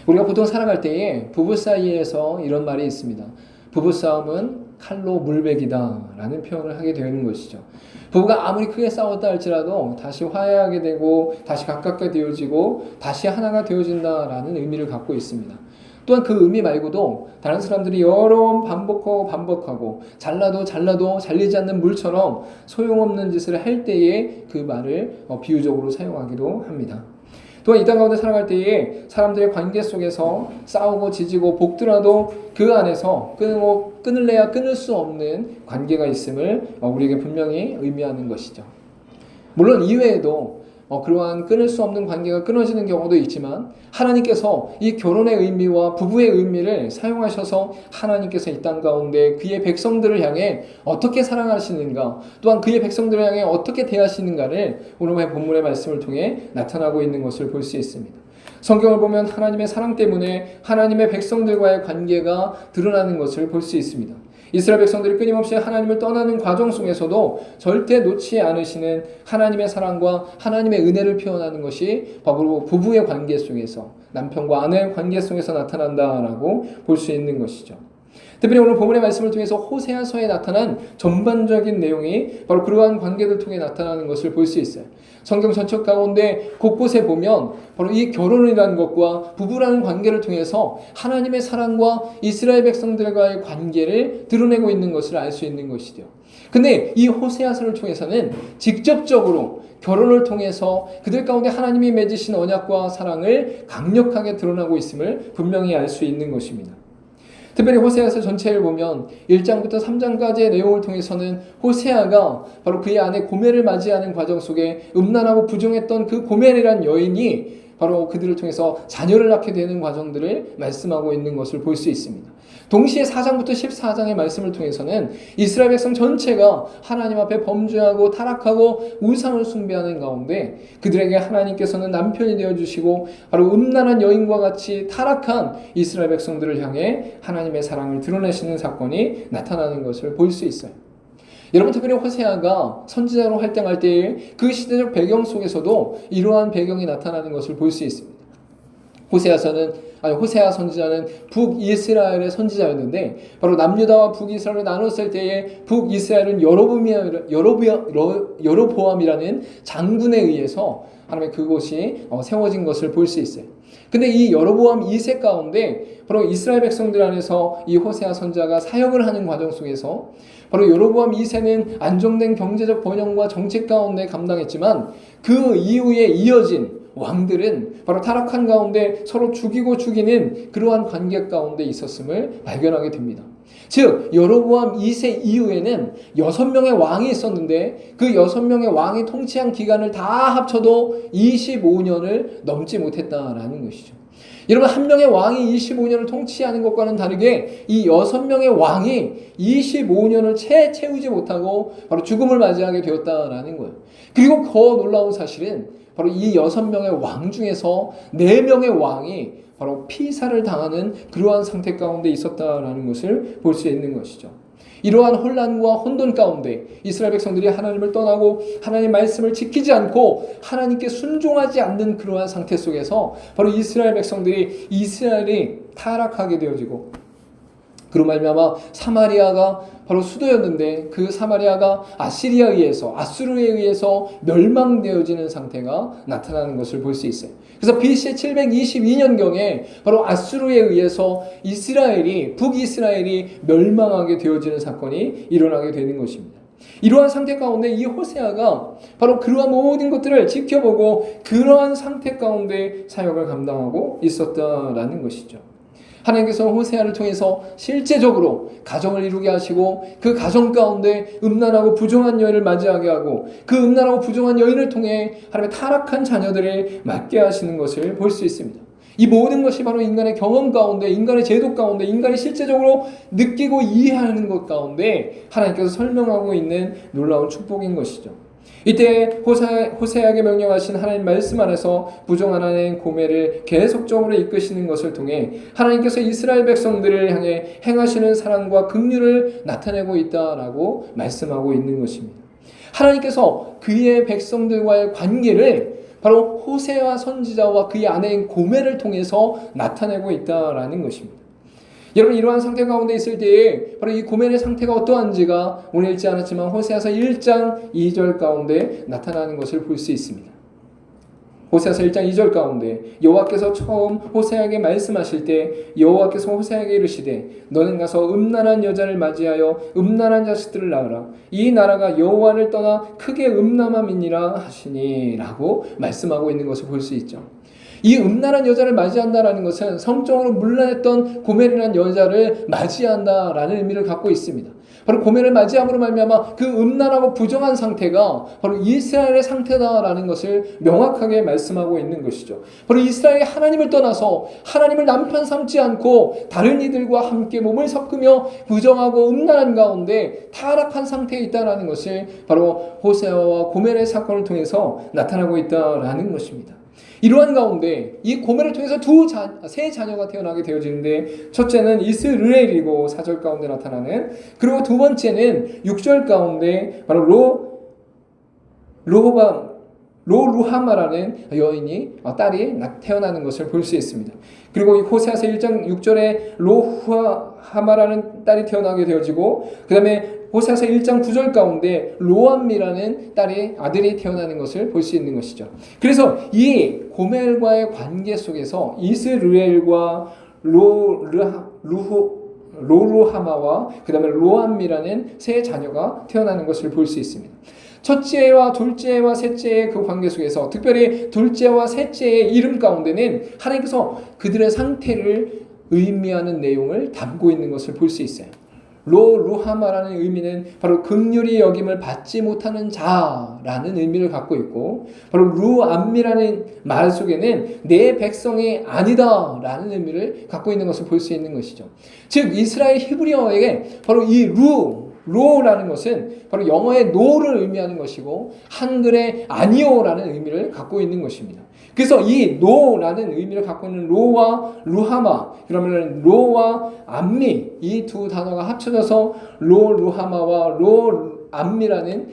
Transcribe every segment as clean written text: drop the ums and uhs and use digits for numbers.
우리가 보통 살아갈 때에 부부 사이에서 이런 말이 있습니다. 부부싸움은 칼로 물베기다 라는 표현을 하게 되는 것이죠. 부부가 아무리 크게 싸웠다 할지라도 다시 화해하게 되고 다시 가깝게 되어지고 다시 하나가 되어진다라는 의미를 갖고 있습니다. 또한 그 의미 말고도 다른 사람들이 여러 번 반복하고 잘라도 잘리지 않는 물처럼 소용없는 짓을 할 때에 그 말을 비유적으로 사용하기도 합니다. 또한 이 땅 가운데 살아갈 때에 사람들의 관계 속에서 싸우고 지지고 볶더라도 그 안에서 끊을래야 끊을 수 없는 관계가 있음을 우리에게 분명히 의미하는 것이죠. 물론 이외에도 그러한 끊을 수 없는 관계가 끊어지는 경우도 있지만 하나님께서 이 결혼의 의미와 부부의 의미를 사용하셔서 하나님께서 이 땅 가운데 그의 백성들을 향해 어떻게 사랑하시는가, 또한 그의 백성들을 향해 어떻게 대하시는가를 오늘의 본문의 말씀을 통해 나타나고 있는 것을 볼 수 있습니다. 성경을 보면 하나님의 사랑 때문에 하나님의 백성들과의 관계가 드러나는 것을 볼 수 있습니다. 이스라엘 백성들이 끊임없이 하나님을 떠나는 과정 속에서도 절대 놓지 않으시는 하나님의 사랑과 하나님의 은혜를 표현하는 것이 바로 부부의 관계 속에서, 남편과 아내의 관계 속에서 나타난다라고 볼 수 있는 것이죠. 특별히 오늘 본문의 말씀을 통해서 호세아서에 나타난 전반적인 내용이 바로 그러한 관계를 통해 나타나는 것을 볼 수 있어요. 성경 전체 가운데 곳곳에 보면 바로 이 결혼이라는 것과 부부라는 관계를 통해서 하나님의 사랑과 이스라엘 백성들과의 관계를 드러내고 있는 것을 알 수 있는 것이죠. 근데 이 호세아서를 통해서는 직접적으로 결혼을 통해서 그들 가운데 하나님이 맺으신 언약과 사랑을 강력하게 드러나고 있음을 분명히 알 수 있는 것입니다. 특별히 호세아서 전체를 보면 1장부터 3장까지의 내용을 통해서는 호세아가 바로 그의 아내 고멜을 맞이하는 과정 속에 음란하고 부정했던 그 고멜이란 여인이 바로 그들을 통해서 자녀를 낳게 되는 과정들을 말씀하고 있는 것을 볼 수 있습니다. 동시에 4장부터 14장의 말씀을 통해서는 이스라엘 백성 전체가 하나님 앞에 범죄하고 타락하고 우상을 숭배하는 가운데 그들에게 하나님께서는 남편이 되어주시고 바로 음란한 여인과 같이 타락한 이스라엘 백성들을 향해 하나님의 사랑을 드러내시는 사건이 나타나는 것을 볼 수 있어요. 여러분, 특별히 호세아가 선지자로 활동할 때의 그 시대적 배경 속에서도 이러한 배경이 나타나는 것을 볼 수 있습니다. 호세아 선지자는 북이스라엘의 선지자였는데 바로 남유다와 북이스라엘을 나눴을 때에 북이스라엘은 여로보암이라는 장군에 의해서 하나님의 그곳이 세워진 것을 볼 수 있어요. 근데 이 여로보암 2세 가운데 바로 이스라엘 백성들 안에서 이 호세아 선지자가 사역을 하는 과정 속에서 바로 여로보암 2세는 안정된 경제적 번영과 정책 가운데 감당했지만 그 이후에 이어진 왕들은 바로 타락한 가운데 서로 죽이는 그러한 관계 가운데 있었음을 발견하게 됩니다. 즉 여로보암 2세 이후에는 6명의 왕이 있었는데 그 6명의 왕이 통치한 기간을 다 합쳐도 25년을 넘지 못했다라는 것이죠. 여러분, 한 명의 왕이 25년을 통치하는 것과는 다르게 이 6명의 왕이 25년을 채우지 못하고 바로 죽음을 맞이하게 되었다라는 거예요. 그리고 더 놀라운 사실은 바로 이 6명의 왕 중에서 4명의 왕이 바로 피살을 당하는 그러한 상태 가운데 있었다라는 것을 볼 수 있는 것이죠. 이러한 혼란과 혼돈 가운데 이스라엘 백성들이 하나님을 떠나고 하나님의 말씀을 지키지 않고 하나님께 순종하지 않는 그러한 상태 속에서 바로 이스라엘 이스라엘이 타락하게 되어지고 그로 말미암아 사마리아가 바로 수도였는데 그 사마리아가 아수르에 의해서 멸망되어지는 상태가 나타나는 것을 볼 수 있어요. 그래서 BC 722년경에 바로 아수르에 의해서 북이스라엘이 멸망하게 되어지는 사건이 일어나게 되는 것입니다. 이러한 상태 가운데 이 호세아가 바로 그러한 모든 것들을 지켜보고 그러한 상태 가운데 사역을 감당하고 있었다라는 것이죠. 하나님께서는 호세아를 통해서 실제적으로 가정을 이루게 하시고 그 가정 가운데 음란하고 부정한 여인을 맞이하게 하고 그 음란하고 부정한 여인을 통해 하나님의 타락한 자녀들을 맞게 하시는 것을 볼 수 있습니다. 이 모든 것이 바로 인간의 경험 가운데, 인간의 제도 가운데, 인간이 실제적으로 느끼고 이해하는 것 가운데 하나님께서 설명하고 있는 놀라운 축복인 것이죠. 이때 호세아에게 명령하신 하나님 말씀 안에서 부정한 아내인 고멜을 계속적으로 이끄시는 것을 통해 하나님께서 이스라엘 백성들을 향해 행하시는 사랑과 긍휼을 나타내고 있다라고 말씀하고 있는 것입니다. 하나님께서 그의 백성들과의 관계를 바로 호세아 선지자와 그의 아내인 고멜을 통해서 나타내고 있다라는 것입니다. 여러분, 이러한 상태 가운데 있을 때에 바로 이 고멜의 상태가 어떠한지가 오늘 읽지 않았지만 호세아서 1장 2절 가운데 나타나는 것을 볼 수 있습니다. 호세아서 1장 2절 가운데 여호와께서 처음 호세아에게 말씀하실 때 여호와께서 호세아에게 이르시되 너는 가서 음란한 여자를 맞이하여 음란한 자식들을 낳으라. 이 나라가 여호와를 떠나 크게 음란함이니라 하시니 라고 말씀하고 있는 것을 볼 수 있죠. 이 음란한 여자를 맞이한다라는 것은 성적으로 문란했던 고멜이라는 여자를 맞이한다라는 의미를 갖고 있습니다. 바로 고멜을 맞이함으로 말미암아 그 음란하고 부정한 상태가 바로 이스라엘의 상태다라는 것을 명확하게 말씀하고 있는 것이죠. 바로 이스라엘이 하나님을 떠나서 하나님을 남편 삼지 않고 다른 이들과 함께 몸을 섞으며 부정하고 음란한 가운데 타락한 상태에 있다라는 것을 바로 호세아와 고멜의 사건을 통해서 나타나고 있다라는 것입니다. 이러한 가운데 이 고멜을 통해서 세 자녀가 태어나게 되어지는데 첫째는 이스르엘이고 4절 가운데 나타나는, 그리고 두 번째는 6절 가운데 바로 로루하마라는 여인이 딸이 태어나는 것을 볼 수 있습니다. 그리고 호세아서 1장 6절에 로루하마라는 딸이 태어나게 되어지고 그 다음에 호세아서 1장 9절 가운데 로암미라는 아들이 태어나는 것을 볼 수 있는 것이죠. 그래서 이 고멜과의 관계 속에서 이스르엘과 로루하마와 그 다음에 로암미라는 세 자녀가 태어나는 것을 볼 수 있습니다. 첫째와 둘째와 셋째의 그 관계 속에서 특별히 둘째와 셋째의 이름 가운데는 하나님께서 그들의 상태를 의미하는 내용을 담고 있는 것을 볼 수 있어요. 로루하마라는 의미는 바로 긍휼히 여김을 받지 못하는 자라는 의미를 갖고 있고, 바로 루암미라는 말 속에는 내 백성이 아니다라는 의미를 갖고 있는 것을 볼 수 있는 것이죠. 즉 이스라엘 히브리어에게 바로 이 로라는 것은 바로 영어의 no를 의미하는 것이고 한글의 아니오라는 의미를 갖고 있는 것입니다. 그래서 이 노라는 의미를 갖고 있는 로와 루하마, 그러면 로와 암미, 이 두 단어가 합쳐져서 로루하마와 로암미라는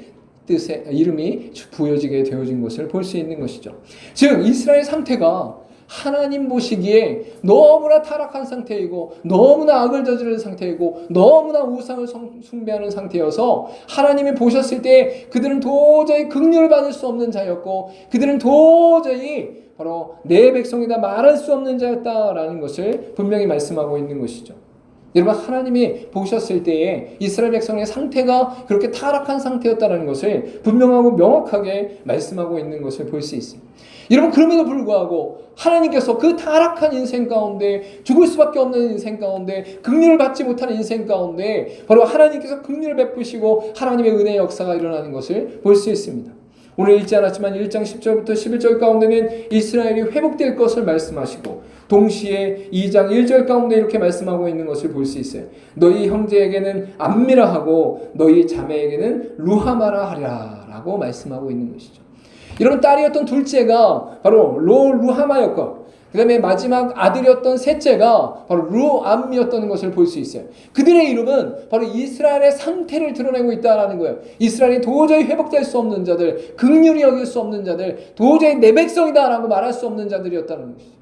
뜻의 이름이 부여지게 되어진 것을 볼 수 있는 것이죠. 즉 이스라엘 상태가 하나님 보시기에 너무나 타락한 상태이고 너무나 악을 저지른 상태이고 너무나 우상을 숭배하는 상태여서 하나님이 보셨을 때 그들은 도저히 긍휼을 받을 수 없는 자였고 그들은 도저히 바로 내 백성이다 말할 수 없는 자였다라는 것을 분명히 말씀하고 있는 것이죠. 여러분, 하나님이 보셨을 때에 이스라엘 백성의 상태가 그렇게 타락한 상태였다는 것을 분명하고 명확하게 말씀하고 있는 것을 볼 수 있습니다. 여러분, 그럼에도 불구하고 하나님께서 그 타락한 인생 가운데, 죽을 수밖에 없는 인생 가운데, 긍휼을 받지 못하는 인생 가운데 바로 하나님께서 긍휼을 베푸시고 하나님의 은혜의 역사가 일어나는 것을 볼 수 있습니다. 오늘 읽지 않았지만 1장 10절부터 11절 가운데는 이스라엘이 회복될 것을 말씀하시고 동시에 2장 1절 가운데 이렇게 말씀하고 있는 것을 볼 수 있어요. 너희 형제에게는 암미라 하고 너희 자매에게는 루하마라 하리라 라고 말씀하고 있는 것이죠. 이런 딸이었던 둘째가 바로 루하마였고 그 다음에 마지막 아들이었던 셋째가 바로 루암미였던 것을 볼 수 있어요. 그들의 이름은 바로 이스라엘의 상태를 드러내고 있다는 거예요. 이스라엘이 도저히 회복될 수 없는 자들, 긍휼히 여길 수 없는 자들, 도저히 내 백성이다라고 말할 수 없는 자들이었다는 것이죠.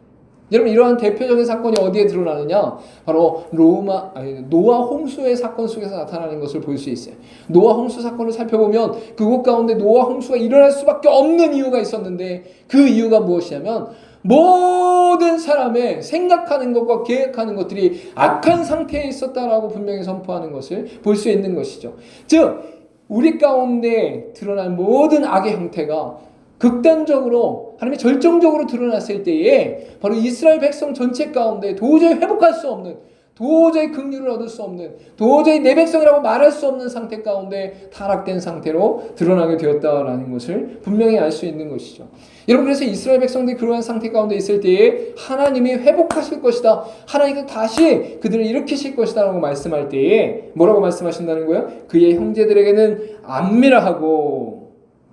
여러분, 이러한 대표적인 사건이 어디에 드러나느냐? 바로 노아 홍수의 사건 속에서 나타나는 것을 볼 수 있어요. 노아 홍수 사건을 살펴보면 그곳 가운데 노아 홍수가 일어날 수밖에 없는 이유가 있었는데 그 이유가 무엇이냐면 모든 사람의 생각하는 것과 계획하는 것들이 악한 상태에 있었다라고 분명히 선포하는 것을 볼 수 있는 것이죠. 즉 우리 가운데 드러난 모든 악의 형태가 극단적으로 하나님의 절정적으로 드러났을 때에 바로 이스라엘 백성 전체 가운데 도저히 회복할 수 없는, 도저히 긍휼을 얻을 수 없는, 도저히 내 백성이라고 말할 수 없는 상태 가운데 타락된 상태로 드러나게 되었다라는 것을 분명히 알 수 있는 것이죠. 여러분, 그래서 이스라엘 백성들이 그러한 상태 가운데 있을 때에 하나님이 회복하실 것이다, 하나님께서 다시 그들을 일으키실 것이다 라고 말씀할 때에 뭐라고 말씀하신다는 거예요? 그의 형제들에게는 암미라 하고,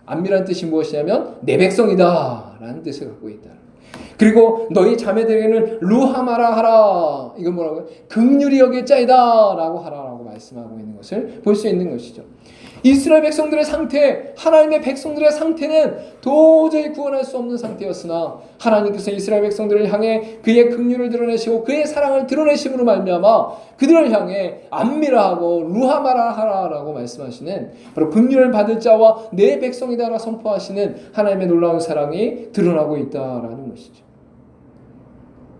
암미라는 뜻이 무엇이냐면 내 백성이다 라는 뜻을 갖고 있다. 그리고 너희 자매들에게는 루하마라 하라, 이건 뭐라고요? 긍휼히 여길 자이다 라고 하라라고 말씀하고 있는 것을 볼 수 있는 것이죠. 이스라엘 백성들의 상태, 하나님의 백성들의 상태는 도저히 구원할 수 없는 상태였으나 하나님께서 이스라엘 백성들을 향해 그의 긍휼을 드러내시고 그의 사랑을 드러내심으로 말미암아 그들을 향해 안미라하고 루하마라하라라고 말씀하시는 바로 긍휼을 받을 자와 내 백성이다라 선포하시는 하나님의 놀라운 사랑이 드러나고 있다라는 것이죠.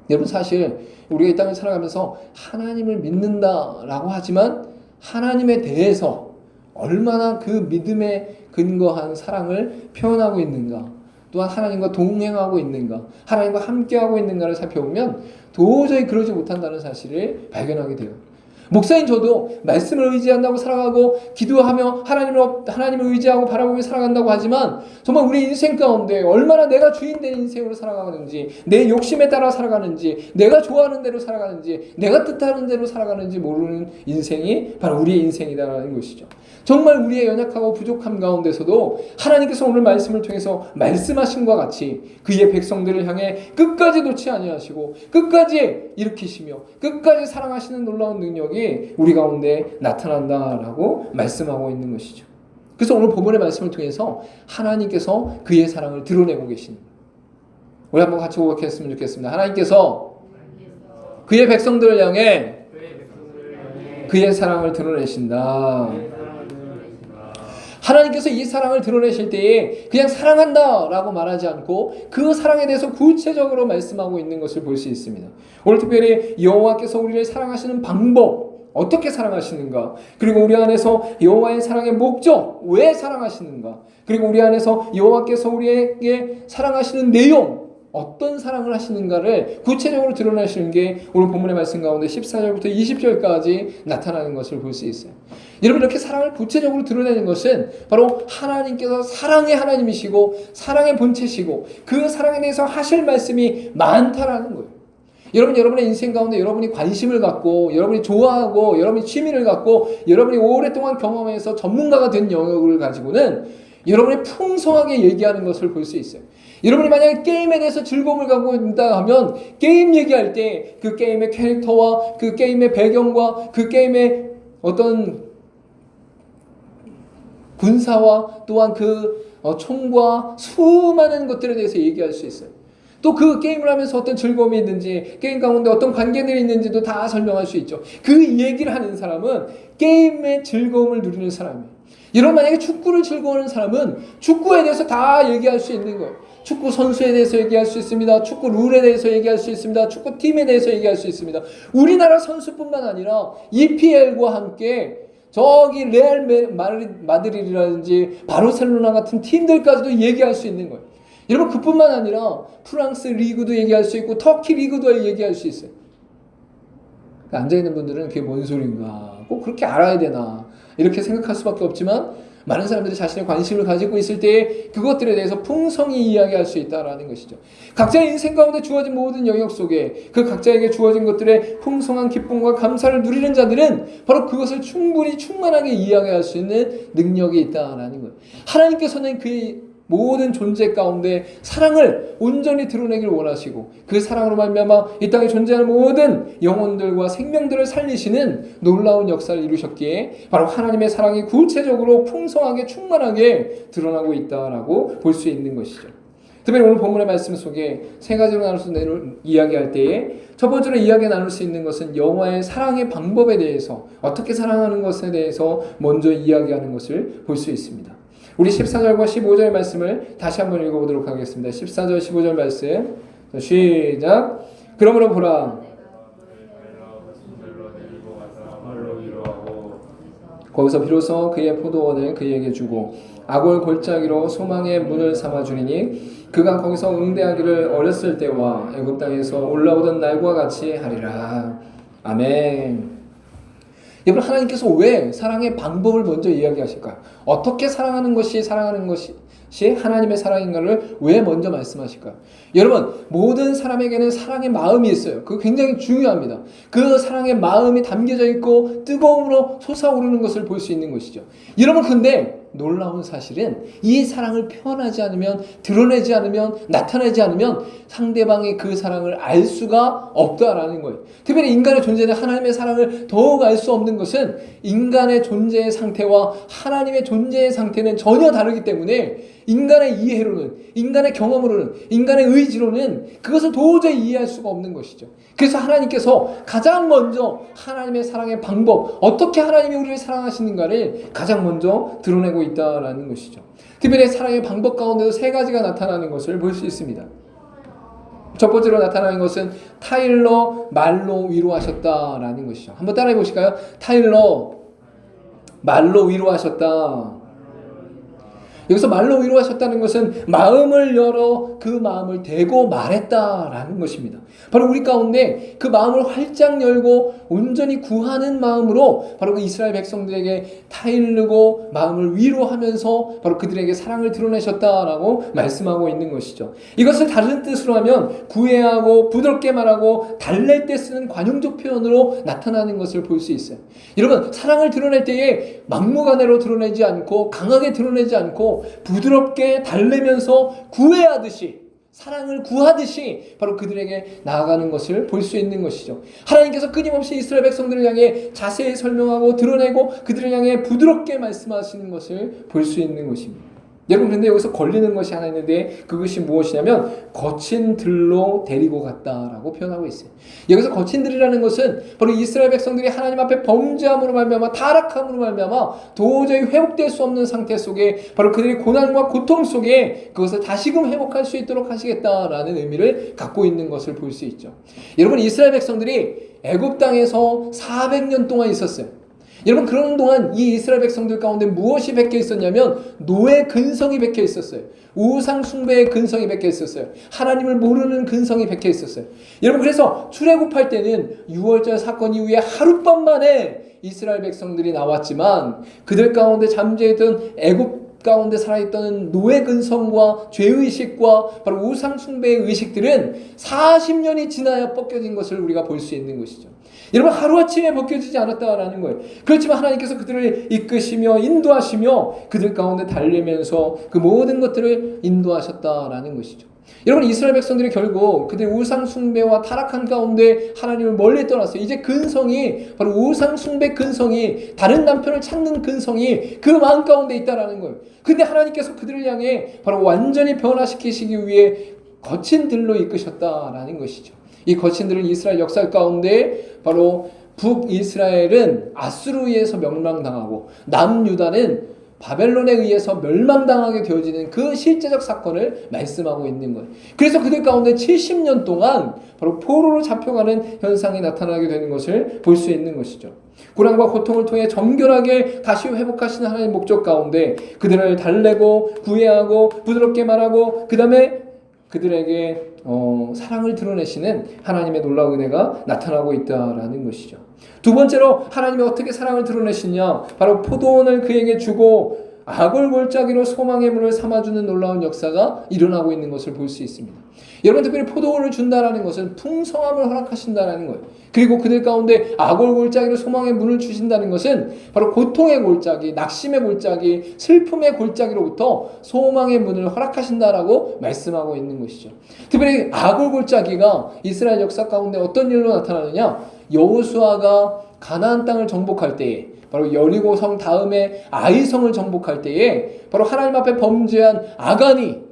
여러분, 사실 우리가 이 땅을 살아가면서 하나님을 믿는다라고 하지만 하나님에 대해서 얼마나 그 믿음에 근거한 사랑을 표현하고 있는가, 또한 하나님과 동행하고 있는가, 하나님과 함께하고 있는가를 살펴보면 도저히 그러지 못한다는 사실을 발견하게 돼요. 목사인 저도 말씀을 의지한다고 살아가고 기도하며 하나님을 의지하고 바라보며 살아간다고 하지만 정말 우리 인생 가운데 얼마나 내가 주인된 인생으로 살아가는지, 내 욕심에 따라 살아가는지, 내가 좋아하는 대로 살아가는지, 내가 뜻하는 대로 살아가는지 모르는 인생이 바로 우리의 인생이다라는 것이죠. 정말 우리의 연약하고 부족함 가운데서도 하나님께서 오늘 말씀을 통해서 말씀하신 것과 같이 그의 백성들을 향해 끝까지 놓지 아니하시고 끝까지 일으키시며 끝까지 사랑하시는 놀라운 능력이 우리 가운데 나타난다라고 말씀하고 있는 것이죠. 그래서 오늘 본문의 말씀을 통해서 하나님께서 그의 사랑을 드러내고 계십니다. 우리 한번 같이 고백했으면 좋겠습니다. 하나님께서 그의 백성들을 향해 그의 사랑을 드러내신다. 하나님께서 이 사랑을 드러내실 때에 그냥 사랑한다라고 말하지 않고 그 사랑에 대해서 구체적으로 말씀하고 있는 것을 볼 수 있습니다. 오늘 특별히 여호와께서 우리를 사랑하시는 방법, 어떻게 사랑하시는가, 그리고 우리 안에서 여호와의 사랑의 목적, 왜 사랑하시는가, 그리고 우리 안에서 여호와께서 우리에게 사랑하시는 내용, 어떤 사랑을 하시는가를 구체적으로 드러내시는 게 오늘 본문의 말씀 가운데 14절부터 20절까지 나타나는 것을 볼 수 있어요. 여러분, 이렇게 사랑을 구체적으로 드러내는 것은 바로 하나님께서 사랑의 하나님이시고 사랑의 본체시고 그 사랑에 대해서 하실 말씀이 많다라는 거예요. 여러분의 인생 가운데 여러분이 관심을 갖고 여러분이 좋아하고 여러분이 취미를 갖고 여러분이 오랫동안 경험해서 전문가가 된 영역을 가지고는 여러분이 풍성하게 얘기하는 것을 볼 수 있어요. 여러분이 만약에 게임에 대해서 즐거움을 갖고 있다 하면 게임 얘기할 때 그 게임의 캐릭터와 그 게임의 배경과 그 게임의 어떤 군사와 또한 그 총과 수많은 것들에 대해서 얘기할 수 있어요. 또 그 게임을 하면서 어떤 즐거움이 있는지, 게임 가운데 어떤 관계들이 있는지도 다 설명할 수 있죠. 그 얘기를 하는 사람은 게임의 즐거움을 누리는 사람이에요. 여러분, 만약에 축구를 즐거워하는 사람은 축구에 대해서 다 얘기할 수 있는 거예요. 축구 선수에 대해서 얘기할 수 있습니다. 축구 룰에 대해서 얘기할 수 있습니다. 축구 팀에 대해서 얘기할 수 있습니다. 우리나라 선수뿐만 아니라 EPL과 함께 저기 레알 마드리드라든지 바르셀로나 같은 팀들까지도 얘기할 수 있는 거예요. 여러분, 그뿐만 아니라 프랑스 리그도 얘기할 수 있고 터키 리그도 얘기할 수 있어요. 앉아있는 분들은 그게 뭔 소린가, 꼭 그렇게 알아야 되나 이렇게 생각할 수밖에 없지만 많은 사람들이 자신의 관심을 가지고 있을 때 그것들에 대해서 풍성히 이야기할 수 있다라는 것이죠. 각자의 인생 가운데 주어진 모든 영역 속에 그 각자에게 주어진 것들의 풍성한 기쁨과 감사를 누리는 자들은 바로 그것을 충분히 충만하게 이야기할 수 있는 능력이 있다라는 거예요. 하나님께서는 그의 모든 존재 가운데 사랑을 온전히 드러내기를 원하시고 그 사랑으로 말미암아 이 땅에 존재하는 모든 영혼들과 생명들을 살리시는 놀라운 역사를 이루셨기에 바로 하나님의 사랑이 구체적으로 풍성하게 충만하게 드러나고 있다라고 볼 수 있는 것이죠. 특별히 오늘 본문의 말씀 속에 세 가지로 나눠서 이야기할 때에 첫 번째로 이야기 나눌 수 있는 것은 여호와의 사랑의 방법에 대해서, 어떻게 사랑하는 것에 대해서 먼저 이야기하는 것을 볼 수 있습니다. 우리 14절과 15절 말씀을 다시 한번 읽어보도록 하겠습니다. 14절 15절 말씀 시작. 그러므로 보라, 거기서 비로소 그의 포도원을 그에게 주고 아골 골짜기로 소망의 문을 삼아 주리니 그가 거기서 응대하기를 어렸을 때와 애굽 땅에서 올라오던 날과 같이 하리라. 아멘. 여러분, 하나님께서 왜 사랑의 방법을 먼저 이야기하실까요? 어떻게 사랑하는 것이 하나님의 사랑인가를 왜 먼저 말씀하실까요? 여러분, 모든 사람에게는 사랑의 마음이 있어요. 그거 굉장히 중요합니다. 그 사랑의 마음이 담겨져 있고 뜨거움으로 솟아오르는 것을 볼 수 있는 것이죠. 여러분, 근데 놀라운 사실은 이 사랑을 표현하지 않으면, 드러내지 않으면, 나타내지 않으면 상대방이 그 사랑을 알 수가 없다라는 거예요. 특별히 인간의 존재는 하나님의 사랑을 더욱 알 수 없는 것은 인간의 존재의 상태와 하나님의 존재의 상태는 전혀 다르기 때문에 인간의 이해로는, 인간의 경험으로는, 인간의 의지로는 그것을 도저히 이해할 수가 없는 것이죠. 그래서 하나님께서 가장 먼저 하나님의 사랑의 방법, 어떻게 하나님이 우리를 사랑하시는가를 가장 먼저 드러내고 있다라는 것이죠. 특별히 사랑의 방법 가운데도 세 가지가 나타나는 것을 볼 수 있습니다. 첫 번째로 나타나는 것은 타일러 말로 위로하셨다라는 것이죠. 한번 따라해 보실까요? 타일러 말로 위로하셨다. 여기서 말로 위로하셨다는 것은 마음을 열어 그 마음을 대고 말했다라는 것입니다. 바로 우리 가운데 그 마음을 활짝 열고 온전히 구하는 마음으로 바로 그 이스라엘 백성들에게 타일르고 마음을 위로하면서 바로 그들에게 사랑을 드러내셨다라고 말씀하고 있는 것이죠. 이것을 다른 뜻으로 하면 구애하고 부드럽게 말하고 달랠 때 쓰는 관용적 표현으로 나타나는 것을 볼 수 있어요. 여러분, 사랑을 드러낼 때에 막무가내로 드러내지 않고 강하게 드러내지 않고 부드럽게 달래면서 구애하듯이, 사랑을 구하듯이 바로 그들에게 나아가는 것을 볼 수 있는 것이죠. 하나님께서 끊임없이 이스라엘 백성들을 향해 자세히 설명하고 드러내고 그들을 향해 부드럽게 말씀하시는 것을 볼 수 있는 것입니다. 여러분, 그런데 여기서 걸리는 것이 하나 있는데 그것이 무엇이냐면 거친 들로 데리고 갔다라고 표현하고 있어요. 여기서 거친 들이라는 것은 바로 이스라엘 백성들이 하나님 앞에 범죄함으로 말미암아, 타락함으로 말미암아 도저히 회복될 수 없는 상태 속에 바로 그들의 고난과 고통 속에 그것을 다시금 회복할 수 있도록 하시겠다라는 의미를 갖고 있는 것을 볼 수 있죠. 여러분, 이스라엘 백성들이 애굽 땅에서 400년 동안 있었어요. 여러분, 그런 동안 이 이스라엘 백성들 가운데 무엇이 백혀 있었냐면 노예 근성이 백혀 있었어요. 우상 숭배의 근성이 백혀 있었어요. 하나님을 모르는 근성이 백혀 있었어요. 여러분, 그래서 출애굽할 때는 6월절 사건 이후에 하룻밤 만에 이스라엘 백성들이 나왔지만 그들 가운데 잠재했던 애굽 가운데 살아있던 노예 근성과 죄의식과 바로 우상 숭배의 의식들은 40년이 지나야 벗겨진 것을 우리가 볼 수 있는 것이죠. 여러분, 하루아침에 벗겨지지 않았다라는 거예요. 그렇지만 하나님께서 그들을 이끄시며 인도하시며 그들 가운데 달리면서 그 모든 것들을 인도하셨다라는 것이죠. 여러분, 이스라엘 백성들이 결국 그들의 우상 숭배와 타락한 가운데 하나님을 멀리 떠났어요. 이제 근성이, 바로 우상 숭배 근성이, 다른 남편을 찾는 근성이 그 마음 가운데 있다라는 거예요. 근데 하나님께서 그들을 향해 바로 완전히 변화시키시기 위해 거친 들로 이끄셨다라는 것이죠. 이 거친 들은 이스라엘 역사 가운데 바로 북이스라엘은 아수르에 의해서 멸망당하고 남유다는 바벨론에 의해서 멸망당하게 되어지는 그 실제적 사건을 말씀하고 있는 거예요. 그래서 그들 가운데 70년 동안 바로 포로로 잡혀가는 현상이 나타나게 되는 것을 볼 수 있는 것이죠. 고난과 고통을 통해 정결하게 다시 회복하시는 하나님의 목적 가운데 그들을 달래고 구애하고 부드럽게 말하고 그 다음에 그들에게 사랑을 드러내시는 하나님의 놀라운 은혜가 나타나고 있다라는 것이죠. 두 번째로 하나님이 어떻게 사랑을 드러내시냐, 바로 포도원을 그에게 주고 아골골짜기로 소망의 문을 삼아주는 놀라운 역사가 일어나고 있는 것을 볼 수 있습니다. 여러분, 특별히 포도원을 준다라는 것은 풍성함을 허락하신다라는 거예요. 그리고 그들 가운데 아골골짜기로 소망의 문을 주신다는 것은 바로 고통의 골짜기, 낙심의 골짜기, 슬픔의 골짜기로부터 소망의 문을 허락하신다라고 말씀하고 있는 것이죠. 특별히 아골골짜기가 이스라엘 역사 가운데 어떤 일로 나타나느냐, 여호수아가 가나안 땅을 정복할 때에, 바로 여리고성 다음에 아이성을 정복할 때에 바로 하나님 앞에 범죄한 아간이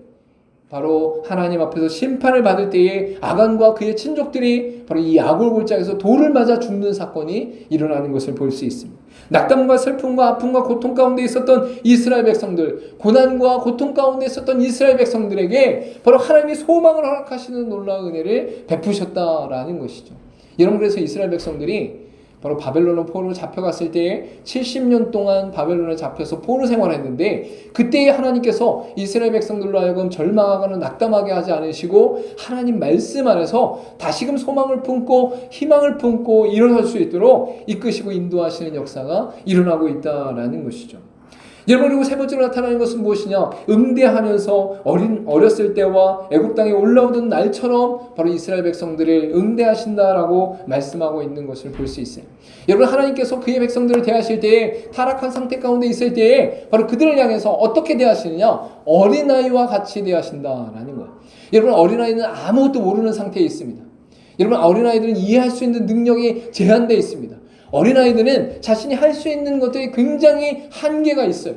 바로 하나님 앞에서 심판을 받을 때에 아간과 그의 친족들이 바로 이 아골골짜기에서 돌을 맞아 죽는 사건이 일어나는 것을 볼 수 있습니다. 낙담과 슬픔과 아픔과 고통 가운데 있었던 이스라엘 백성들, 고난과 고통 가운데 있었던 이스라엘 백성들에게 바로 하나님이 소망을 허락하시는 놀라운 은혜를 베푸셨다라는 것이죠. 여러분, 그래서 이스라엘 백성들이 바로 바벨론으로 포로로 잡혀갔을 때에 70년 동안 바벨론에 잡혀서 포로 생활했는데 그때에 하나님께서 이스라엘 백성들로 하여금 절망하거나 낙담하게 하지 않으시고 하나님 말씀 안에서 다시금 소망을 품고 희망을 품고 일어설 수 있도록 이끄시고 인도하시는 역사가 일어나고 있다라는 것이죠. 여러분, 그리고 세 번째로 나타나는 것은 무엇이냐? 응대하면서 어렸을 때와 애굽 땅에 올라오던 날처럼 바로 이스라엘 백성들을 응대하신다라고 말씀하고 있는 것을 볼 수 있어요. 여러분, 하나님께서 그의 백성들을 대하실 때에 타락한 상태 가운데 있을 때에 바로 그들을 향해서 어떻게 대하시느냐? 어린아이와 같이 대하신다라는 거예요. 여러분, 어린아이는 아무것도 모르는 상태에 있습니다. 여러분, 어린아이들은 이해할 수 있는 능력이 제한되어 있습니다. 어린아이들은 자신이 할 수 있는 것들이 굉장히 한계가 있어요.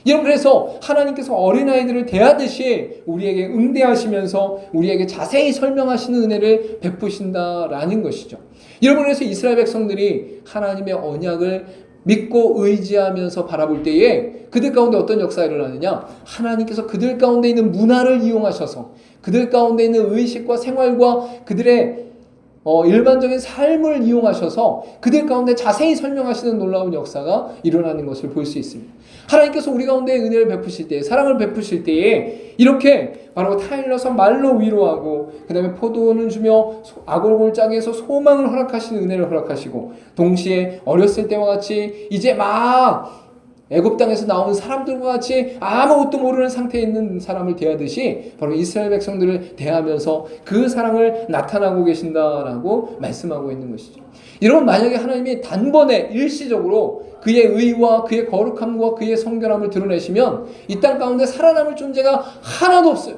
여러분, 그래서 하나님께서 어린아이들을 대하듯이 우리에게 응대하시면서 우리에게 자세히 설명하시는 은혜를 베푸신다라는 것이죠. 여러분, 그래서 이스라엘 백성들이 하나님의 언약을 믿고 의지하면서 바라볼 때에 그들 가운데 어떤 역사가 일어나느냐? 하나님께서 그들 가운데 있는 문화를 이용하셔서 그들 가운데 있는 의식과 생활과 그들의 일반적인 삶을 이용하셔서 그들 가운데 자세히 설명하시는 놀라운 역사가 일어나는 것을 볼 수 있습니다. 하나님께서 우리 가운데 은혜를 베푸실 때, 사랑을 베푸실 때에 이렇게 바로 타일러서 말로 위로하고 그 다음에 포도원을 주며 아골골장에서 소망을 허락하시는 은혜를 허락하시고, 동시에 어렸을 때와 같이 이제 막 애굽 땅에서 나온 사람들과 같이 아무것도 모르는 상태에 있는 사람을 대하듯이 바로 이스라엘 백성들을 대하면서 그 사랑을 나타나고 계신다라고 말씀하고 있는 것이죠. 여러분, 만약에 하나님이 단번에 일시적으로 그의 의와 그의 거룩함과 그의 성결함을 드러내시면 이 땅 가운데 살아남을 존재가 하나도 없어요.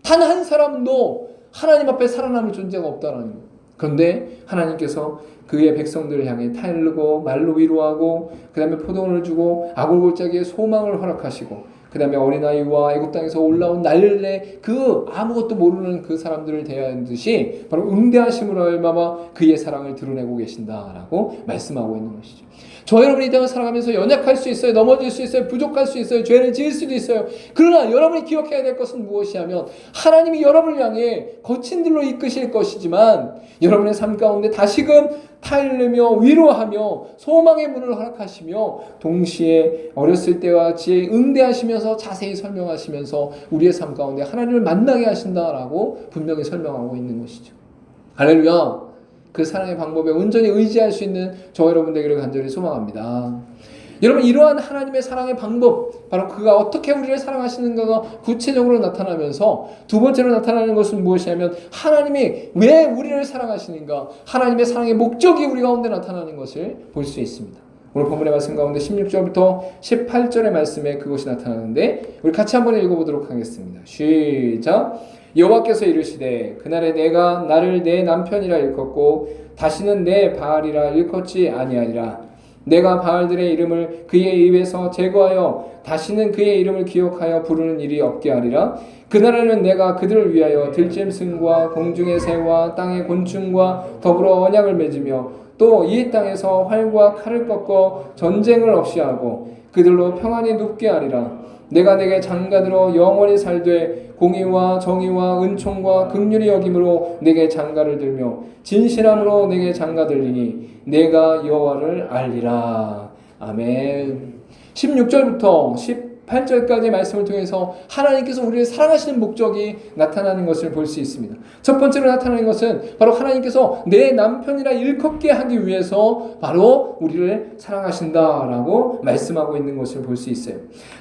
단 한 사람도 하나님 앞에 살아남을 존재가 없다라는 거예요. 그런데 하나님께서 그의 백성들을 향해 타일르고 말로 위로하고 그 다음에 포도원을 주고 아골골짜기에 소망을 허락하시고 그 다음에 어린아이와 애굽 땅에서 올라온 날래 그 아무것도 모르는 그 사람들을 대하듯이 바로 응대하심으로 말미암아 그의 사랑을 드러내고 계신다라고 말씀하고 있는 것이죠. 저 여러분이 이 땅을 살아가면서 연약할 수 있어요. 넘어질 수 있어요. 부족할 수 있어요. 죄를 지을 수도 있어요. 그러나 여러분이 기억해야 될 것은 무엇이 하면 하나님이 여러분을 향해 거친 길로 이끄실 것이지만 여러분의 삶 가운데 다시금 타일르며 위로하며 소망의 문을 허락하시며 동시에 어렸을 때와 같이 응대하시면서 자세히 설명하시면서 우리의 삶 가운데 하나님을 만나게 하신다라고 분명히 설명하고 있는 것이죠. 할렐루야. 그 사랑의 방법에 온전히 의지할 수 있는 저 여러분 되기를 간절히 소망합니다. 여러분, 이러한 하나님의 사랑의 방법, 바로 그가 어떻게 우리를 사랑하시는가가 구체적으로 나타나면서 두 번째로 나타나는 것은 무엇이냐면 하나님이 왜 우리를 사랑하시는가, 하나님의 사랑의 목적이 우리 가운데 나타나는 것을 볼 수 있습니다. 오늘 본문의 말씀 가운데 16절부터 18절의 말씀에 그것이 나타나는데 우리 같이 한번 읽어보도록 하겠습니다. 시작. 여호와께서 이르시되 그날에 내가 나를 내 남편이라 일컫고 다시는 내 바알이라 일컫지 아니하리라. 내가 바알들의 이름을 그의 입에서 제거하여 다시는 그의 이름을 기억하여 부르는 일이 없게 하리라. 그날에는 내가 그들을 위하여 들짐승과 공중의 새와 땅의 곤충과 더불어 언약을 맺으며 또 이 땅에서 활과 칼을 꺾어 전쟁을 없이 하고 그들로 평안히 눕게 하리라. 내가 내게 장가들어 영원히 살되 공의와 정의와 은총과 긍휼히 여김으로 내게 장가를 들며 진실함으로 내게 장가들리니 내가 여호와를 알리라. 아멘. 16절부터 18절까지의 말씀을 통해서 하나님께서 우리를 사랑하시는 목적이 나타나는 것을 볼 수 있습니다. 첫 번째로 나타나는 것은 바로 하나님께서 내 남편이라 일컫게 하기 위해서 바로 우리를 사랑하신다라고 말씀하고 있는 것을 볼 수 있어요.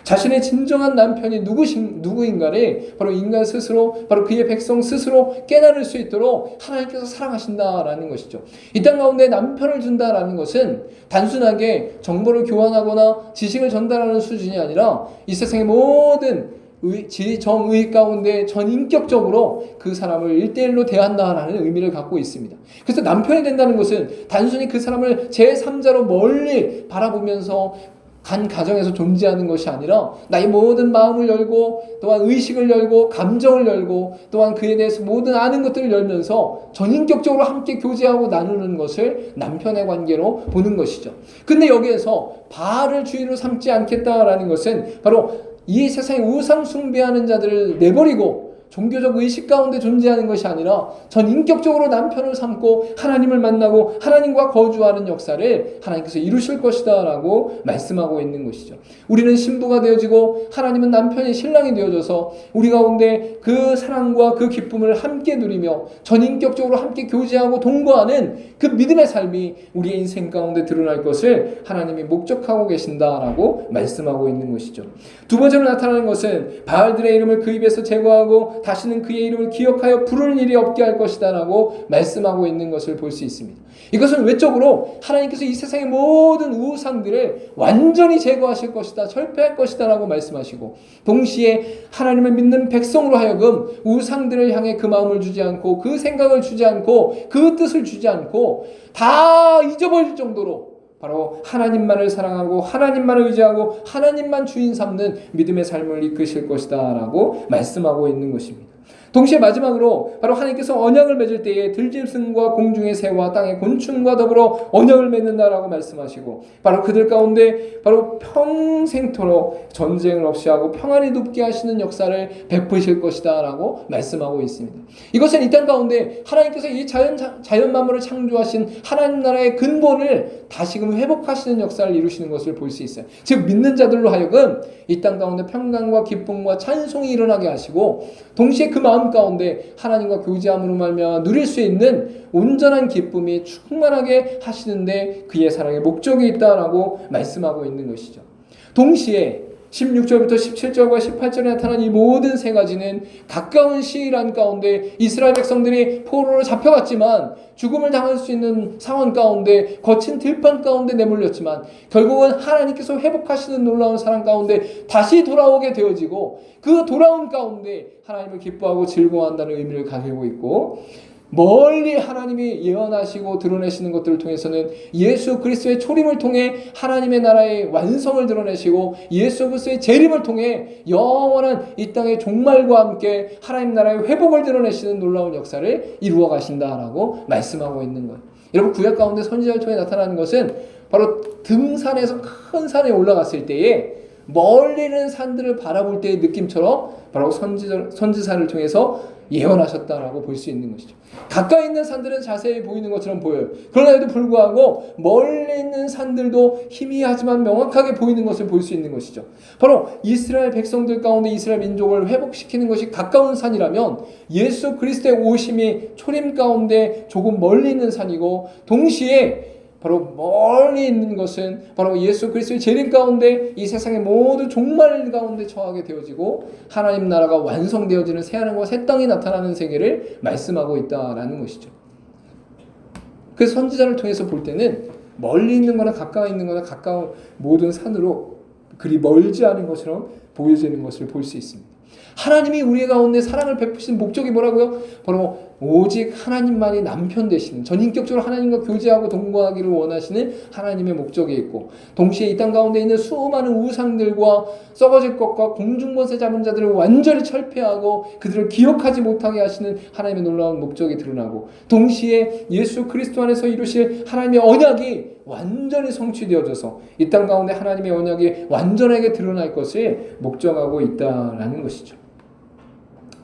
자신의 진정한 남편이 누구인가를 바로 인간 스스로, 바로 그의 백성 스스로 깨달을 수 있도록 하나님께서 사랑하신다라는 것이죠. 이 땅 가운데 남편을 준다라는 것은 단순하게 정보를 교환하거나 지식을 전달하는 수준이 아니라 이 세상의 모든 정의 가운데 전인격적으로 그 사람을 1대1로 대한다라는 의미를 갖고 있습니다. 그래서 남편이 된다는 것은 단순히 그 사람을 제3자로 멀리 바라보면서 간 가정에서 존재하는 것이 아니라 나의 모든 마음을 열고 또한 의식을 열고 감정을 열고 또한 그에 대해서 모든 아는 것들을 열면서 전인격적으로 함께 교제하고 나누는 것을 남편의 관계로 보는 것이죠. 근데 여기에서 바알을 주인으로 삼지 않겠다라는 것은 바로 이 세상에 우상 숭배하는 자들을 내버리고 종교적 의식 가운데 존재하는 것이 아니라 전인격적으로 남편을 삼고 하나님을 만나고 하나님과 거주하는 역사를 하나님께서 이루실 것이다 라고 말씀하고 있는 것이죠. 우리는 신부가 되어지고 하나님은 남편이 신랑이 되어져서 우리 가운데 그 사랑과 그 기쁨을 함께 누리며 전인격적으로 함께 교제하고 동거하는 그 믿음의 삶이 우리의 인생 가운데 드러날 것을 하나님이 목적하고 계신다라고 말씀하고 있는 것이죠. 두 번째로 나타나는 것은 바알들의 이름을 그 입에서 제거하고 다시는 그의 이름을 기억하여 부르는 일이 없게 할 것이다 라고 말씀하고 있는 것을 볼 수 있습니다. 이것은 외적으로 하나님께서 이 세상의 모든 우상들을 완전히 제거하실 것이다, 철폐할 것이다 라고 말씀하시고, 동시에 하나님을 믿는 백성으로 하여금 우상들을 향해 그 마음을 주지 않고 그 생각을 주지 않고 그 뜻을 주지 않고 다 잊어버릴 정도로 바로 하나님만을 사랑하고 하나님만을 의지하고 하나님만 주인 삼는 믿음의 삶을 이끄실 것이다 라고 말씀하고 있는 것입니다. 동시에 마지막으로 바로 하나님께서 언약을 맺을 때에 들짐승과 공중의 새와 땅의 곤충과 더불어 언약을 맺는다라고 말씀하시고, 바로 그들 가운데 바로 평생토록 전쟁을 없이 하고 평안이 높게 하시는 역사를 베푸실 것이다 라고 말씀하고 있습니다. 이것은 이 땅 가운데 하나님께서 이 자연 만물을 창조하신 하나님 나라의 근본을 다시금 회복하시는 역사를 이루시는 것을 볼 수 있어요. 즉 믿는 자들로 하여금 이 땅 가운데 평강과 기쁨과 찬송이 일어나게 하시고, 동시에 그 마음 가운데 하나님과 교제함으로 말미암아 누릴 수 있는 온전한 기쁨이 충만하게 하시는데 그의 사랑의 목적이 있다라고 말씀하고 있는 것이죠. 동시에 16절부터 17절과 18절에 나타난 이 모든 세 가지는 가까운 시일 가운데 이스라엘 백성들이 포로로 잡혀갔지만 죽음을 당할 수 있는 상황 가운데 거친 들판 가운데 내몰렸지만 결국은 하나님께서 회복하시는 놀라운 사랑 가운데 다시 돌아오게 되어지고, 그 돌아온 가운데 하나님을 기뻐하고 즐거워한다는 의미를 가지고 있고, 멀리 하나님이 예언하시고 드러내시는 것들을 통해서는 예수 그리스도의 초림을 통해 하나님의 나라의 완성을 드러내시고 예수 그리스도의 재림을 통해 영원한 이 땅의 종말과 함께 하나님 나라의 회복을 드러내시는 놀라운 역사를 이루어 가신다라고 말씀하고 있는 거예요. 여러분, 구약 가운데 선지자를 통해 나타나는 것은 바로 등산에서 큰 산에 올라갔을 때에 멀리 있는 산들을 바라볼 때의 느낌처럼 바로 선지자를 통해서 예언하셨다라고 볼 수 있는 것이죠. 가까이 있는 산들은 자세히 보이는 것처럼 보여요. 그러나에도 불구하고 멀리 있는 산들도 희미하지만 명확하게 보이는 것을 볼 수 있는 것이죠. 바로 이스라엘 백성들 가운데 이스라엘 민족을 회복시키는 것이 가까운 산이라면 예수 그리스도의 오심이 초림 가운데 조금 멀리 있는 산이고, 동시에 바로 멀리 있는 것은 바로 예수 그리스도의 재림 가운데 이 세상의 모든 종말 가운데 처하게 되어지고 하나님 나라가 완성되어지는 새하늘과 새 땅이 나타나는 세계를 말씀하고 있다라는 것이죠. 그래서 선지자를 통해서 볼 때는 멀리 있는 거나 가까이 있는 거나 가까운 모든 산으로 그리 멀지 않은 것처럼 보여지는 것을 볼 수 있습니다. 하나님이 우리 가운데 사랑을 베푸신 목적이 뭐라고요? 바로 오직 하나님만이 남편 되시는, 전인격적으로 하나님과 교제하고 동거하기를 원하시는 하나님의 목적이 있고, 동시에 이 땅 가운데 있는 수많은 우상들과 썩어질 것과 공중권세 잡은 자들을 완전히 철폐하고 그들을 기억하지 못하게 하시는 하나님의 놀라운 목적이 드러나고, 동시에 예수 그리스도 안에서 이루실 하나님의 언약이 완전히 성취되어져서 이 땅 가운데 하나님의 언약이 완전하게 드러날 것을 목적하고 있다라는 것이죠.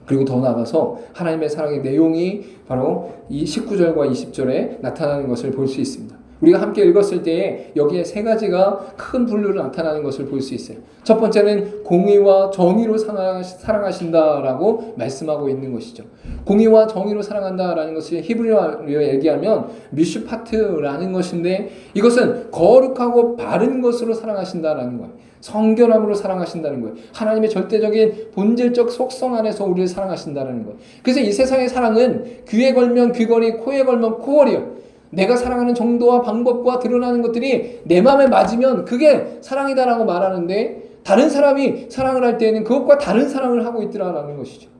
그리고 더 나아가서 하나님의 사랑의 내용이 바로 이 19절과 20절에 나타나는 것을 볼 수 있습니다. 우리가 함께 읽었을 때에 여기에 세 가지가 큰 분류로 나타나는 것을 볼 수 있어요. 첫 번째는 공의와 정의로 사랑하신다라고 말씀하고 있는 것이죠. 공의와 정의로 사랑한다라는 것을 히브리어로 얘기하면 미슈파트라는 것인데, 이것은 거룩하고 바른 것으로 사랑하신다라는 거예요. 성결함으로 사랑하신다는 거예요. 하나님의 절대적인 본질적 속성 안에서 우리를 사랑하신다는 거예요. 그래서 이 세상의 사랑은 귀에 걸면 귀걸이, 코에 걸면 코걸이요. 내가 사랑하는 정도와 방법과 드러나는 것들이 내 마음에 맞으면 그게 사랑이다라고 말하는데, 다른 사람이 사랑을 할 때에는 그것과 다른 사랑을 하고 있더라라는 것이죠.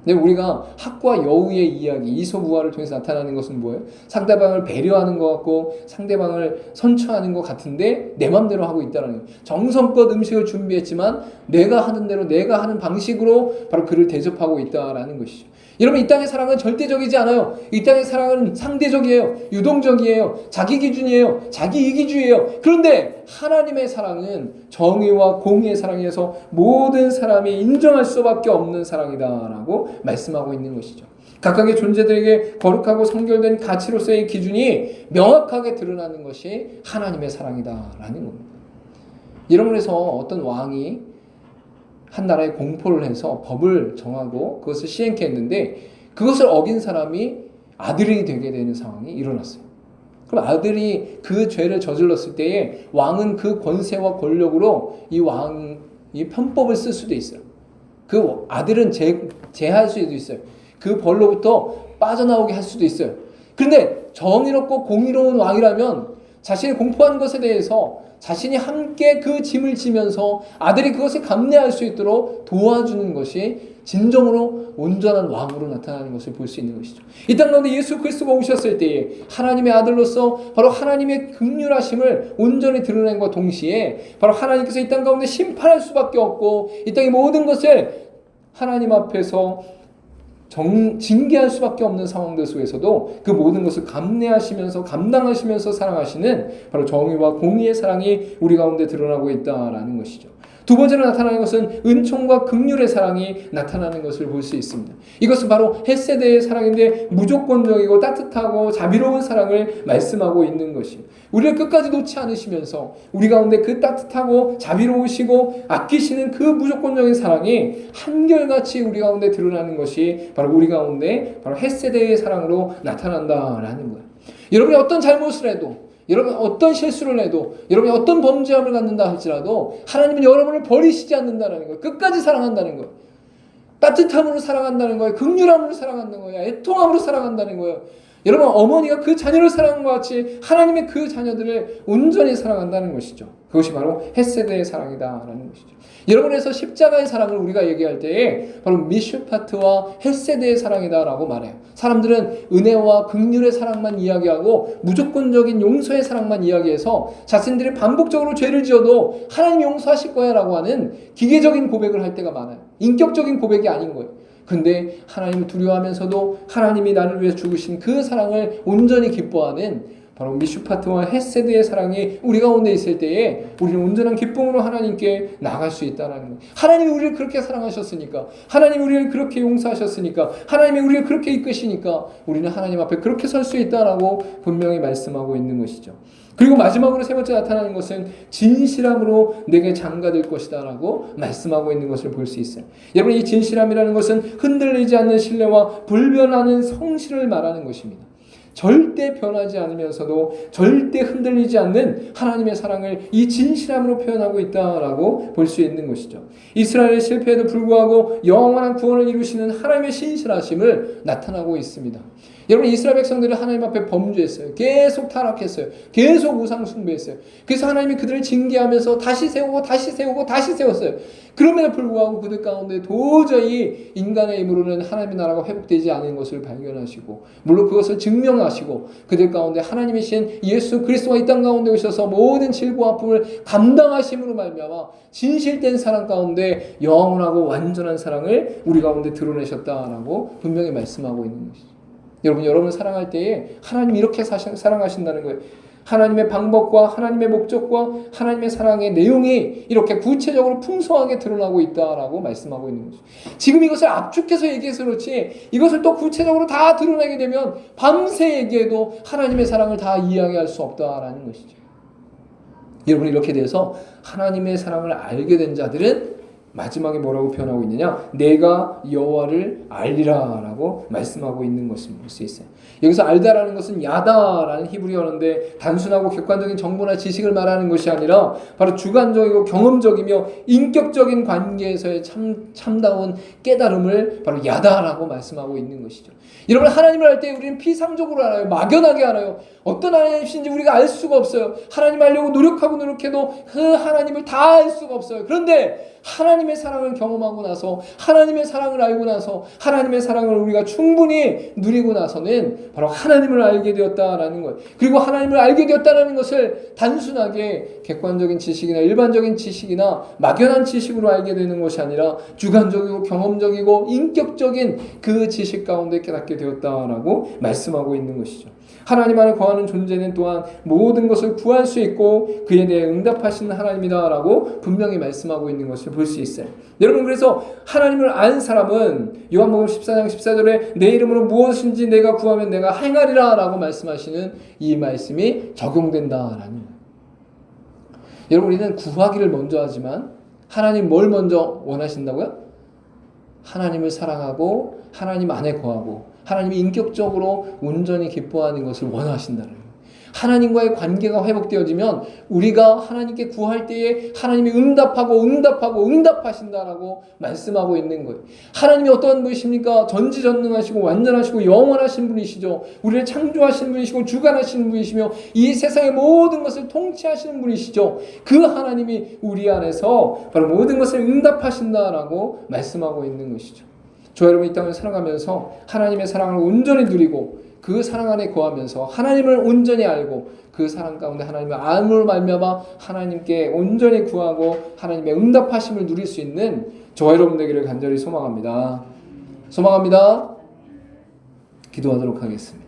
근데 우리가 학과 여우의 이야기, 이소부화를 통해서 나타나는 것은 뭐예요? 상대방을 배려하는 것 같고 상대방을 선처하는 것 같은데 내 맘대로 하고 있다는 거예요. 정성껏 음식을 준비했지만 내가 하는 대로, 내가 하는 방식으로 바로 그를 대접하고 있다라는 것이죠. 여러분, 이 땅의 사랑은 절대적이지 않아요. 이 땅의 사랑은 상대적이에요. 유동적이에요. 자기 기준이에요. 자기 이기주의예요. 그런데 하나님의 사랑은 정의와 공의의 사랑에서 모든 사람이 인정할 수밖에 없는 사랑이다라고 말씀하고 있는 것이죠. 각각의 존재들에게 거룩하고 성결된 가치로서의 기준이 명확하게 드러나는 것이 하나님의 사랑이다라는 겁니다. 이런 면에서 어떤 왕이 한 나라에 공포를 해서 법을 정하고 그것을 시행케 했는데 그것을 어긴 사람이 아들이 되게 되는 상황이 일어났어요. 그럼 아들이 그 죄를 저질렀을 때에 왕은 그 권세와 권력으로 이 왕이 편법을 쓸 수도 있어요. 그 아들은 제할 수도 있어요. 그 벌로부터 빠져나오게 할 수도 있어요. 그런데 정의롭고 공의로운 왕이라면 자신이 공포한 것에 대해서 자신이 함께 그 짐을 지면서 아들이 그것을 감내할 수 있도록 도와주는 것이 진정으로 온전한 왕으로 나타나는 것을 볼 수 있는 것이죠. 이 땅 가운데 예수 그리스도가 오셨을 때에 하나님의 아들로서 바로 하나님의 긍휼하심을 온전히 드러낸 것과 동시에 바로 하나님께서 이 땅 가운데 심판할 수밖에 없고 이 땅의 모든 것을 하나님 앞에서 징계할 수밖에 없는 상황들 속에서도 그 모든 것을 감내하시면서 감당하시면서 사랑하시는 바로 정의와 공의의 사랑이 우리 가운데 드러나고 있다라는 것이죠. 두 번째로 나타나는 것은 은총과 긍휼의 사랑이 나타나는 것을 볼 수 있습니다. 이것은 바로 헷세대의 사랑인데 무조건적이고 따뜻하고 자비로운 사랑을 말씀하고 있는 것이에요. 우리를 끝까지 놓지 않으시면서 우리 가운데 그 따뜻하고 자비로우시고 아끼시는 그 무조건적인 사랑이 한결같이 우리 가운데 드러나는 것이 바로 우리 가운데 바로 헷세대의 사랑으로 나타난다라는 거예요. 여러분이 어떤 잘못을 해도, 여러분 어떤 실수를 해도, 여러분이 어떤 범죄함을 갖는다 할지라도 하나님은 여러분을 버리시지 않는다는 거예요. 끝까지 사랑한다는 거예요. 따뜻함으로 사랑한다는 거예요. 긍휼함으로 사랑한다는 거예요. 애통함으로 사랑한다는 거예요. 여러분, 어머니가 그 자녀를 사랑한 것 같이 하나님의 그 자녀들을 온전히 사랑한다는 것이죠. 그것이 바로 헷세대의 사랑이다라는 것이죠. 여러분에서 십자가의 사랑을 우리가 얘기할 때에 바로 미슈파트와 헷세대의 사랑이다라고 말해요. 사람들은 은혜와 긍휼의 사랑만 이야기하고 무조건적인 용서의 사랑만 이야기해서 자신들이 반복적으로 죄를 지어도 하나님 용서하실 거야 라고 하는 기계적인 고백을 할 때가 많아요. 인격적인 고백이 아닌 거예요. 근데 하나님을 두려워하면서도 하나님이 나를 위해 죽으신 그 사랑을 온전히 기뻐하는 바로 미슈파트와 헷세드의 사랑이 우리 가운데 있을 때에 우리는 온전한 기쁨으로 하나님께 나아갈 수 있다는 거예요. 하나님이 우리를 그렇게 사랑하셨으니까, 하나님이 우리를 그렇게 용서하셨으니까, 하나님이 우리를 그렇게 이끄시니까 우리는 하나님 앞에 그렇게 설 수 있다라고 분명히 말씀하고 있는 것이죠. 그리고 마지막으로 세 번째 나타나는 것은 진실함으로 내게 장가될 것이다 라고 말씀하고 있는 것을 볼 수 있어요. 여러분, 이 진실함이라는 것은 흔들리지 않는 신뢰와 불변하는 성실을 말하는 것입니다. 절대 변하지 않으면서도 절대 흔들리지 않는 하나님의 사랑을 이 진실함으로 표현하고 있다라고 볼 수 있는 것이죠. 이스라엘의 실패에도 불구하고 영원한 구원을 이루시는 하나님의 신실하심을 나타나고 있습니다. 여러분, 이스라엘 백성들은 하나님 앞에 범죄했어요. 계속 타락했어요. 계속 우상 숭배했어요. 그래서 하나님이 그들을 징계하면서 다시 세우고 다시 세우고 다시 세웠어요. 그럼에도 불구하고 그들 가운데 도저히 인간의 힘으로는 하나님의 나라가 회복되지 않은 것을 발견하시고, 물론 그것을 증명하시고 그들 가운데 하나님이신 예수 그리스도가 이 땅 가운데 오셔서 모든 질고 아픔을 감당하심으로 말미암아 진실된 사랑 가운데 영원하고 완전한 사랑을 우리 가운데 드러내셨다라고 분명히 말씀하고 있는 것이죠. 여러분을 사랑할 때에 하나님 이렇게 사랑하신다는 거예요. 하나님의 방법과 하나님의 목적과 하나님의 사랑의 내용이 이렇게 구체적으로 풍성하게 드러나고 있다라고 말씀하고 있는 거죠. 지금 이것을 압축해서 얘기해서 그렇지 이것을 또 구체적으로 다 드러내게 되면 밤새 얘기해도 하나님의 사랑을 다 이야기할 수 없다라는 것이죠. 여러분, 이렇게 돼서 하나님의 사랑을 알게 된 자들은 마지막에 뭐라고 표현하고 있느냐? 내가 여호와를 알리라 라고 말씀하고 있는 것을 볼 수 있어요. 여기서 알다라는 것은 야다라는 히브리어인데 단순하고 객관적인 정보나 지식을 말하는 것이 아니라 바로 주관적이고 경험적이며 인격적인 관계에서의 참다운 깨달음을 바로 야다라고 말씀하고 있는 것이죠. 여러분, 하나님을 알 때 우리는 피상적으로 알아요. 막연하게 알아요. 어떤 하나님이신지 우리가 알 수가 없어요. 하나님 알려고 노력해도 그 하나님을 다 알 수가 없어요. 그런데 하나님의 사랑을 경험하고 나서, 하나님의 사랑을 알고 나서, 하나님의 사랑을 우리가 충분히 누리고 나서는 바로 하나님을 알게 되었다라는 거예요. 그리고 하나님을 알게 되었다는 것을 단순하게 객관적인 지식이나 일반적인 지식이나 막연한 지식으로 알게 되는 것이 아니라 주관적이고 경험적이고 인격적인 그 지식 가운데 깨닫게 되었다라고 말씀하고 있는 것이죠. 하나님 안에 거하는 존재는 또한 모든 것을 구할 수 있고 그에 대해 응답하시는 하나님이다라고 분명히 말씀하고 있는 것을 볼 수 있어요. 여러분, 그래서 하나님을 아는 사람은 요한복음 14장 14절에 내 이름으로 무엇인지 내가 구하면 내가 행하리라 라고 말씀하시는 이 말씀이 적용된다라는 거예요. 여러분, 우리는 구하기를 먼저 하지만 하나님 뭘 먼저 원하신다고요? 하나님을 사랑하고 하나님 안에 거하고 하나님이 인격적으로 온전히 기뻐하는 것을 원하신다는 거예요. 하나님과의 관계가 회복되어지면 우리가 하나님께 구할 때에 하나님이 응답하신다라고 말씀하고 있는 거예요. 하나님이 어떠한 분이십니까? 전지전능하시고 완전하시고 영원하신 분이시죠. 우리를 창조하신 분이시고 주관하시는 분이시며 이 세상의 모든 것을 통치하시는 분이시죠. 그 하나님이 우리 안에서 바로 모든 것을 응답하신다라고 말씀하고 있는 것이죠. 저 여러분, 이 땅을 살아가면서 하나님의 사랑을 온전히 누리고 그 사랑 안에 거하면서 하나님을 온전히 알고 그 사랑 가운데 하나님의 암으로 말미암아 하나님께 온전히 구하고 하나님의 응답하심을 누릴 수 있는 저와 여러분 되기를 간절히 소망합니다. 기도하도록 하겠습니다.